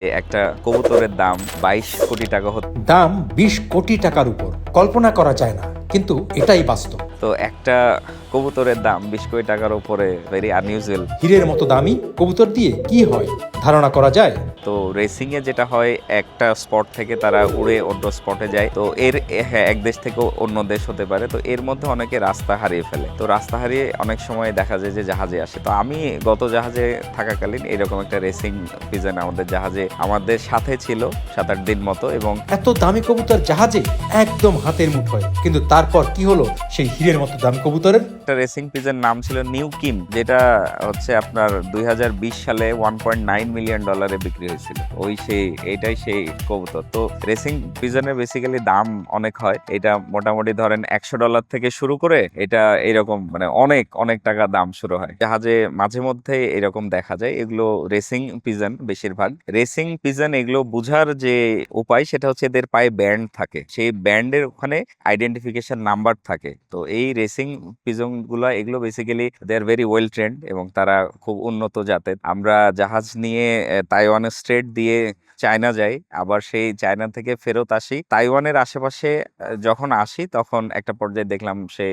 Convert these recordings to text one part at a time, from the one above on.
একটা কবুতরের দাম 22 কোটি টাকা হতো। দাম 20 কোটি টাকার উপর। কল্পনা করা যায় না, কিন্তু এটাই বাস্তব। তো একটা কবুতরের দাম 20 কোটি টাকার উপরে ভেরি আনইউজুয়াল। হীরের মতো দামি কবুতর দিয়ে কি হয় ধারণা করা যায়? তো রেসিং এ যেটা হয়, একটা স্পট থেকে তারা উড়ে অন্য স্পটে যায়। তো হ্যাঁ, এক দেশ থেকে অন্য দেশ হতে পারে। তো এর মধ্যে অনেকে রাস্তা হারিয়ে ফেলে। তো রাস্তা হারিয়ে অনেক সময় দেখা যায় যে জাহাজে আসে। তো আমি গত জাহাজে থাকাকালীন এরকম একটা রেসিং পিজন আমাদের জাহাজে আমাদের সাথে ছিল 7-8 দিন মতো। এবং এত দামি কবুতর জাহাজে একদম হাতের মুঠোয়, কিন্তু তারপর কি হলো সেই হীরের মতো দামি কবুতরের? একটা রেসিং পিজের নাম ছিল নিউ কিম, যেটা হচ্ছে আপনার 2020 সালে $1.9 মিলিয়ন বিক্রি হয়েছিল। এইটাই সেই কবুতর। তো রেসিং পিজনের বেসিক্যালি দাম অনেক হয়। এটা মোটামুটি ধরেন $100 থেকে শুরু করে এটা এরকম মানে অনেক অনেক টাকা দাম শুরু হয়। জাহাজে মাঝে মধ্যে এরকম দেখা যায়। এগুলো রেসিং পিজন, বেশিরভাগ রেসিং পিজন। এগুলো বুঝার যে উপায় সেটা হচ্ছে এদের পায়ে ব্যান্ড থাকে, সেই ব্যান্ডের ওখানে আইডেন্টিফিকেশন নাম্বার থাকে। তো এই রেসিং পিজন গুলা এগুলো basically they are very well trained এবং তারা খুব উন্নত জাতের। আমরা জাহাজ নিয়ে তাইওয়ানের স্ট্রেট দিয়ে চায়না যাই, আবার সেই চায়না থেকে ফেরত আসি। তাইওয়ানের আশেপাশে যখন আসি তখন একটা পর্যায়ে দেখলাম সে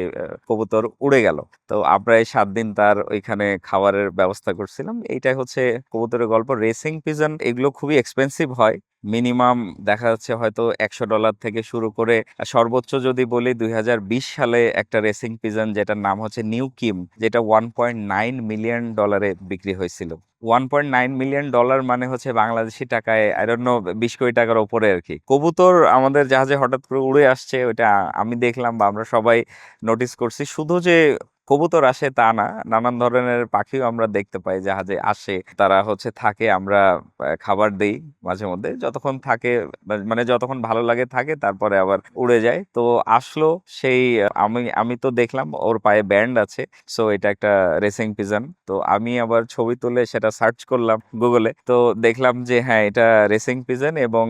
কবুতর উড়ে গেল। তো আমরা এই 7 দিন তার ওইখানে খাবারের ব্যবস্থা করছিলাম। এইটাই হচ্ছে কবুতরের গল্প। রেসিং পিজন এগুলো খুবই এক্সপেন্সিভ হয়। মিনিমাম দেখা যাচ্ছে হয়তো $100 থেকে শুরু করে সর্বোচ্চ যদি বলি 2020 সালে একটা রেসিং পিজন যেটার নাম হচ্ছে নিউ কিম, যেটা $1.9 মিলিয়ন বিক্রি হয়েছিল। $1.9 মিলিয়ন মানে হচ্ছে বাংলাদেশি টাকায় আই ডোন্ট নো 20 কোটি টাকার উপরে আর কি। কবুতর আমাদের জাহাজে হঠাৎ করে উড়ে আসছে, ওইটা আমি দেখলাম বা আমরা সবাই নোটিস করছি। শুধু যে কবুতর আসে তা না, নানান ধরনের পাখিও আমরা দেখতে পাই জাহাজে আসে। তারা হচ্ছে থাকে, আমরা খাবার দেই মাঝে মধ্যে, যতক্ষণ থাকে মানে যতক্ষণ ভালো লাগে থাকে, তারপরে আবার উড়ে যায়। তো আসলো সেই আমি তো দেখলাম ওর পায়ে ব্যান্ড আছে। সো এটা একটা রেসিং পিজন। তো আমি আবার ছবি তুলে সেটা সার্চ করলাম গুগলে। তো দেখলাম যে হ্যাঁ, এটা রেসিং পিজন এবং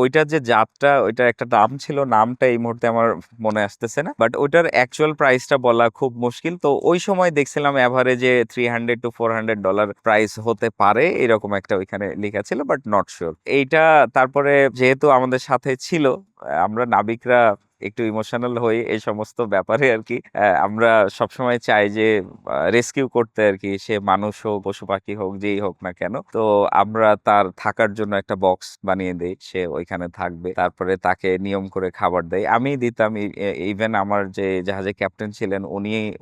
ওইটার যে জাতটা, ওইটার একটা নাম ছিল, নামটা এই মুহূর্তে আমার মনে আসতেছে না, বাট ওইটার অ্যাকচুয়াল প্রাইসটা বলা খুব মুশকিল। তো ওই সময় দেখছিলাম এভারেজে $300 to $400 প্রাইস হতে পারে, এরকম একটা ওইখানে লেখা ছিল, বাট নট শিওর। এইটা তারপরে যেহেতু আমাদের সাথে ছিল, আমরা নাবিকরা একটু ইমোশনাল হই এই সমস্ত ব্যাপারে আর কি। আমরা সবসময় চাই যে রেস্কিউ করতে আর কি, সে মানুষ হোক পশু পাখি হোক যেই হোক না কেন। তো আমরা তার থাকার জন্য একটা বক্স বানিয়ে দেই, সে ওইখানে থাকবে। তারপরে তাকে নিয়ম করে খাবার দেয়, আমি দিতাম। ইভেন আমার যে জাহাজে ক্যাপ্টেন ছিলেন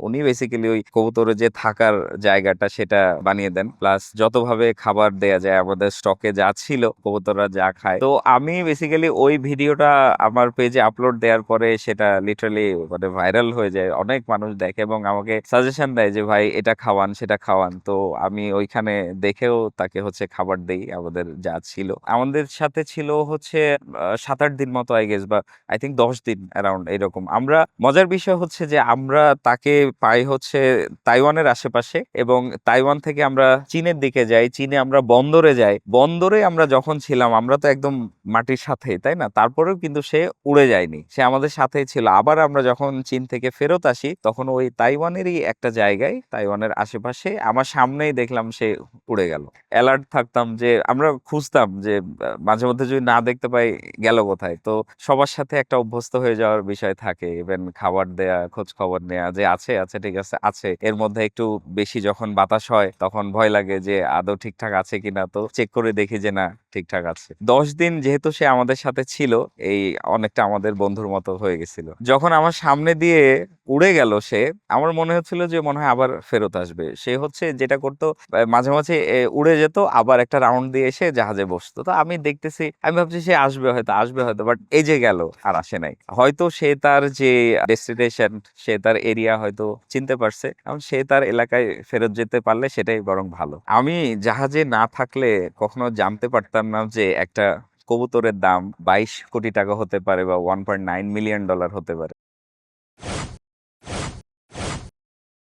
উনি বেসিক্যালি ওই কবুতরের যে থাকার জায়গাটা সেটা বানিয়ে দেন, প্লাস যতভাবে খাবার দেয়া যায় আমাদের স্টকে যা ছিল, কবুতররা যা খায়। তো আমি বেসিক্যালি ওই ভিডিওটা আমার পেজে আপলোড দেওয়ার পরে সেটা লিটারালি মানে ভাইরাল হয়ে যায়, অনেক মানুষ দেখে এবং আমাকে সাজেশন দেয় যে ভাই এটা খাওয়ান সেটা খাওয়ান। তো আমি ওইখানে দেখেও তাকে হচ্ছে খাবার দেই আমাদের যা ছিল। আমাদের সাথে ছিল হচ্ছে 7-8 দিন মতো আই গেস, বা আই থিঙ্ক 10 দিন অ্যারাউন্ড এরকম। আমরা মজার বিষয় হচ্ছে যে আমরা তাকে পাই হচ্ছে তাইওয়ানের আশেপাশে, এবং তাইওয়ান থেকে আমরা চীনের দিকে যাই, চীনে আমরা বন্দরে যাই। বন্দরে আমরা যখন ছিলাম আমরা তো একদম মাটির সাথে, তাই না? তারপরেও কিন্তু সে উড়ে যায়নি, সে আমাদের সাথেই ছিল। আবার আমরা যখন চীন থেকে ফেরত আসি তখন ওই তাইওয়ানেরই একটা জায়গায়, তাইওয়ানের আশেপাশে আমার সামনেই দেখলাম সে উড়ে গেল। অ্যালার্ট থাকতাম যে আমরা খুঁজতাম যে মাঝে মধ্যে যদি না দেখতে পাই গেল কোথায়। তো সবার সাথে একটা অভ্যস্ত হয়ে যাওয়ার বিষয় থাকে, ইভেন খাবার দেয়া, খোঁজ খবর নেয়া যে আছে আছে ঠিক আছে আছে। এর মধ্যে একটু বেশি যখন বাতাস হয় তখন ভয় লাগে যে আদৌ ঠিকঠাক আছে কিনা, তো চেক করে দেখি যে না, ঠিকঠাক আছে। 10 দিন যেহেতু সে আমাদের সাথে ছিল, এই অনেকটা আমাদের বন্ধুর মতো হয়ে গেছিল। যখন আমার সামনে দিয়ে উড়ে গেল সে, আমার মনে হচ্ছিল যে মনে হয় আবার ফেরত আসবে। সে হচ্ছে যেটা করতো, মাঝে মাঝে উড়ে যেত, আবার একটা রাউন্ড দিয়ে এসে জাহাজে বসতো। তো আমি দেখতেছি, আমি ভাবছি সে আসবে হয়তো, বাট এই যে গেল, আর আসে নাই। হয়তো সে তার যে ডেস্টিনেশন, সে তার এরিয়া হয়তো চিনতে পারছে, কারণ সে তার এলাকায় ফেরত যেতে পারলে সেটাই বরং ভালো। আমি জাহাজে না থাকলে কখনো জানতে পারতাম না যে একটা কবুতরের দাম 22 কোটি টাকা হতে পারে বা $1.9 মিলিয়ন হতে পারে।